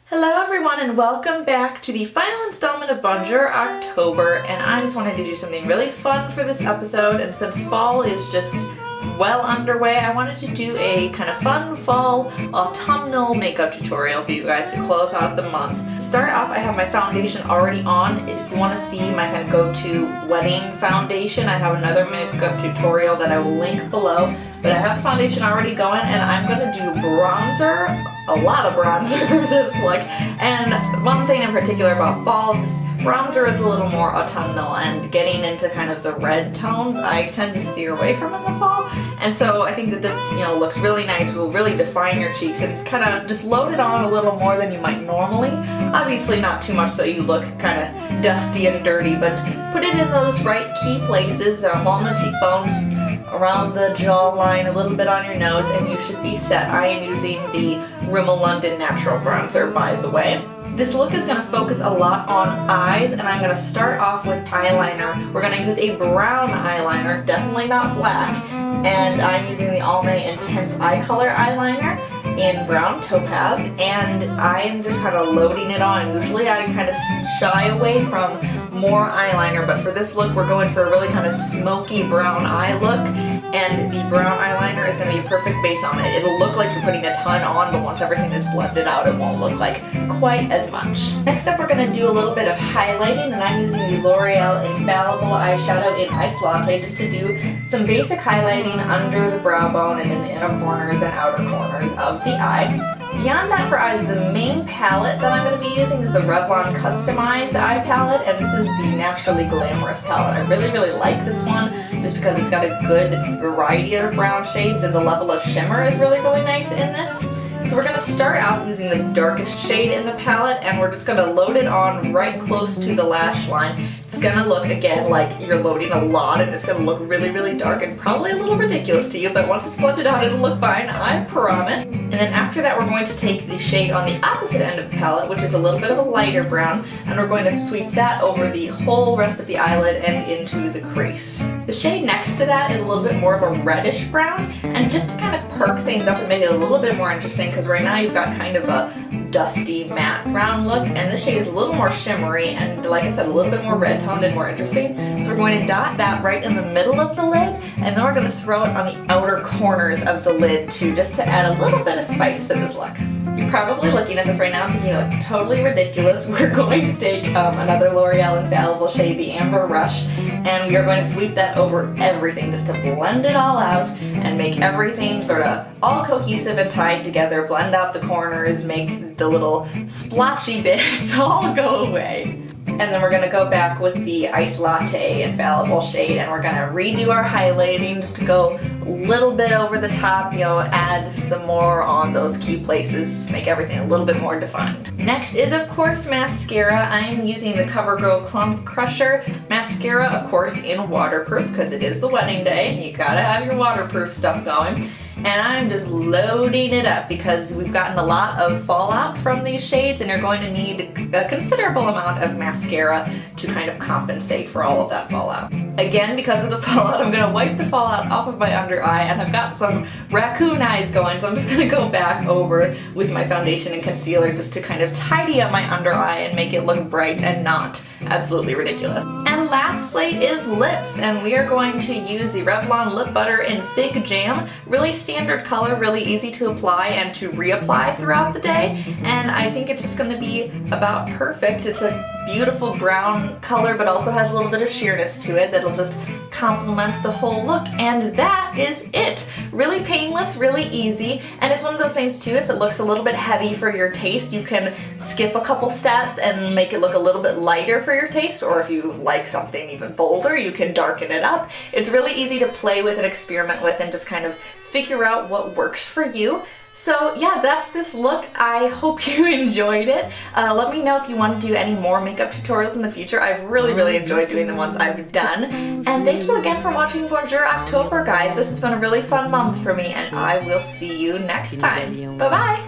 Hello everyone and welcome back to the final installment of Bonjour October, and I just wanted to do something really fun for this episode, and since fall is just well underway, I wanted to do a kind of fun fall autumnal makeup tutorial for you guys to close out the month. To start off, I have my foundation already on. If you want to see my kind of go-to wedding foundation, I have another makeup tutorial that I will link below, but I have the foundation already going and I'm going to do bronzer. A lot of bronzer for this look, and one thing in particular about fall, just bronzer is a little more autumnal, and getting into kind of the red tones I tend to steer away from in the fall, and so I think that this, looks really nice, will really define your cheeks and kind of just load it on a little more than you might normally. Obviously not too much so you look kind of dusty and dirty, but put it in those right key places, along the cheekbones, around the jawline, a little bit on your nose, and you should be set. I am using the Rimmel London Natural Bronzer, by the way. This look is going to focus a lot on eyes, and I'm going to start off with eyeliner. We're going to use a brown eyeliner, definitely not black, and I'm using the Almay Intense Eye Color eyeliner in Brown Topaz, and I'm just kind of loading it on. Usually I kind of shy away from more eyeliner, but for this look we're going for a really kind of smoky brown eye look, and the brown eyeliner is going to be a perfect base on it. It'll look like you're putting a ton on, but once everything is blended out it won't look like quite as much. Next up we're going to do a little bit of highlighting, and I'm using the L'Oreal Infallible eyeshadow in Ice Latte just to do some basic highlighting under the brow bone and in the inner corners and outer corners of the eye. Beyond that, for eyes, the main palette that I'm going to be using is the Revlon Customized Eye Palette, and this is the Naturally Glamorous palette. I really like this one just because it's got a good variety of brown shades, and the level of shimmer is really nice in this. So we're going to start out using the darkest shade in the palette, and we're just going to load it on right close to the lash line. It's going to look, again, like you're loading a lot, and it's going to look really dark and probably a little ridiculous to you, but once it's blended out it'll look fine, I promise. And then after that we're going to take the shade on the opposite end of the palette, which is a little bit of a lighter brown, and we're going to sweep that over the whole rest of the eyelid and into the crease. The shade next to that is a little bit more of a reddish brown, and just to kind of perk things up and make it a little bit more interesting, because right now you've got kind of a dusty matte brown look, and this shade is a little more shimmery and, like I said, a little bit more red toned and more interesting. So we're going to dot that right in the middle of the lid, and then we're going to throw it on the outer corners of the lid too, just to add a little bit of spice to this look. You're probably looking at this right now thinking, like, totally ridiculous. We're going to take another L'Oreal Infallible shade, the Amber Rush, and we are going to sweep that over everything just to blend it all out and make everything sort of all cohesive and tied together, blend out the corners, make the little splotchy bits all go away. And then we're going to go back with the Ice Latte Infallible shade, and we're going to redo our highlighting just to go a little bit over the top, add some more on those key places, just make everything a little bit more defined. Next is, of course, mascara. I'm using the CoverGirl Clump Crusher mascara, of course, in waterproof, because it is the wedding day, and you gotta have your waterproof stuff going. And I'm just loading it up because we've gotten a lot of fallout from these shades, and you're going to need a considerable amount of mascara to kind of compensate for all of that fallout. Again, because of the fallout, I'm going to wipe the fallout off of my under eye, and I've got some raccoon eyes going, so I'm just going to go back over with my foundation and concealer just to kind of tidy up my under eye and make it look bright and not absolutely ridiculous. And lastly is lips, and we are going to use the Revlon Lip Butter in Fig Jam. Really standard color, really easy to apply and to reapply throughout the day, and I think it's just going to be about perfect. It's a beautiful brown color, but also has a little bit of sheerness to it that'll just complement the whole look, and that is it. Really painless, really easy, and it's one of those things too, if it looks a little bit heavy for your taste, you can skip a couple steps and make it look a little bit lighter for your taste, or if you like something even bolder, you can darken it up. It's really easy to play with and experiment with and just kind of figure out what works for you. So yeah, that's this look. I hope you enjoyed it. Let me know if you want to do any more makeup tutorials in the future. I've really enjoyed doing the ones I've done. And thank you again for watching Bonjour October, guys. This has been a really fun month for me, and I will see you next time. Bye bye!